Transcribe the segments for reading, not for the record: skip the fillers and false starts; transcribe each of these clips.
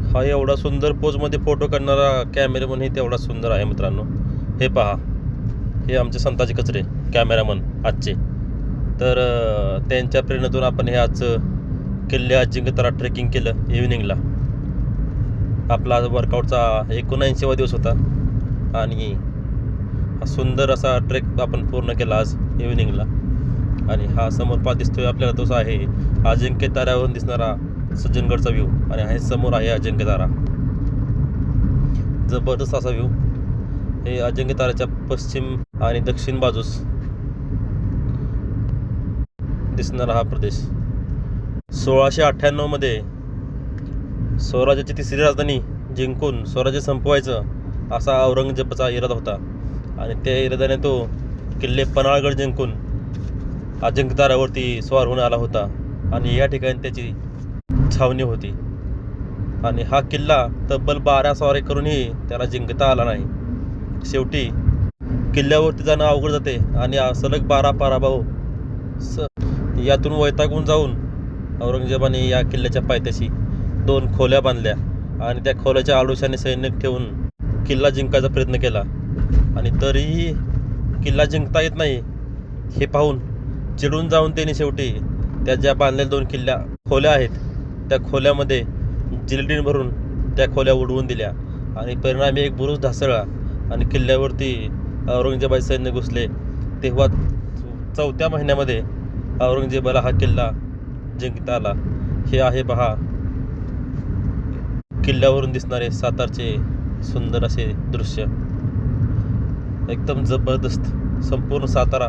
हा एवढा सुंदर पोजमध्ये फोटो काढणारा कॅमेरामन ही तेवढा सुंदर आहे मित्रांनो. हे पहा, हे आमचे संताजी कचरे कॅमेरामन आजचे. तर त्यांच्या प्रेरणेतून आपण हे आजचं किल्ले अजिंक्यतारा ट्रेकिंग केलं इव्हिनिंगला. आपला वर्कआउटचा 79वा दिवस होता आणि हा सुंदर असा ट्रेक आपण पूर्ण केला आज इव्हिनिंगला. आणि हा समोर दिसतोय आपल्याला तोच आहे अजिंक्यताऱ्यावरून दिसणारा सज्जनगडचा व्ह्यू. आणि आहे समोर आहे अजिंक्यतारा. जबरदस्त असा व्ह्यू. हे अजिंक्यताऱ्याच्या पश्चिम आणि दक्षिण बाजूस दिसणारा हा प्रदेश. 1698 मध्ये स्वराज्याची तिसरी राजधानी जिंकून स्वराज्य संपवायचं असा औरंगजेबाचा इरादा होता. आणि त्या इराद्याने तो किल्ले पन्हाळगड जिंकून अजिंक्यताऱ्यावरती स्वार होऊन आला होता. आणि या ठिकाणी त्याची छावणी होती. आणि हा किल्ला तब्बल 12 स्वारी करूनही त्याला जिंकता आला नाही. शेवटी किल्ल्यावरती जाणं अवघड जाते आणि सलग 12 पराभव यातून वैतागून जाऊन औरंगजेबाने या किल्ल्याच्या पायथ्याशी 2 खोल्या बांधल्या आणि त्या खोल्याच्या आडोशाने सैनिक ठेवून किल्ला जिंकायचा प्रयत्न केला. आणि तरीही किल्ला जिंकता येत नाही हे पाहून चिडून जाऊन त्यांनी शेवटी त्या ज्या बांधलेल्या 2 खोल्या आहेत त्या खोल्यामध्ये जिलेटिन भरून त्या खोल्या उडवून दिल्या. आणि परिणामी एक बुरुज ढासळला आणि किल्ल्यावरती औरंगजेबाचे सैन्य घुसले. तेव्हा 4थ्या महिन्यामध्ये औरंगजेबाला हा किल्ला जिंकता आला. हे आहे पहा किल्ल्यावरून दिसणारे सातारचे सुंदर असे दृश्य. एकदम जबरदस्त. संपूर्ण सातारा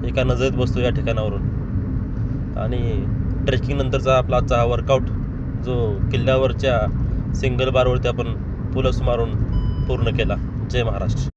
एका नजरेत बसतो या ठिकाणावरून. आणि ट्रेकिंग नंतरचा आपला आजचा हा वर्कआउट जो किल्ल्यावरच्या सिंगल बारवरती आपण पुलस मारून पूर्ण केला. जय महाराष्ट्र.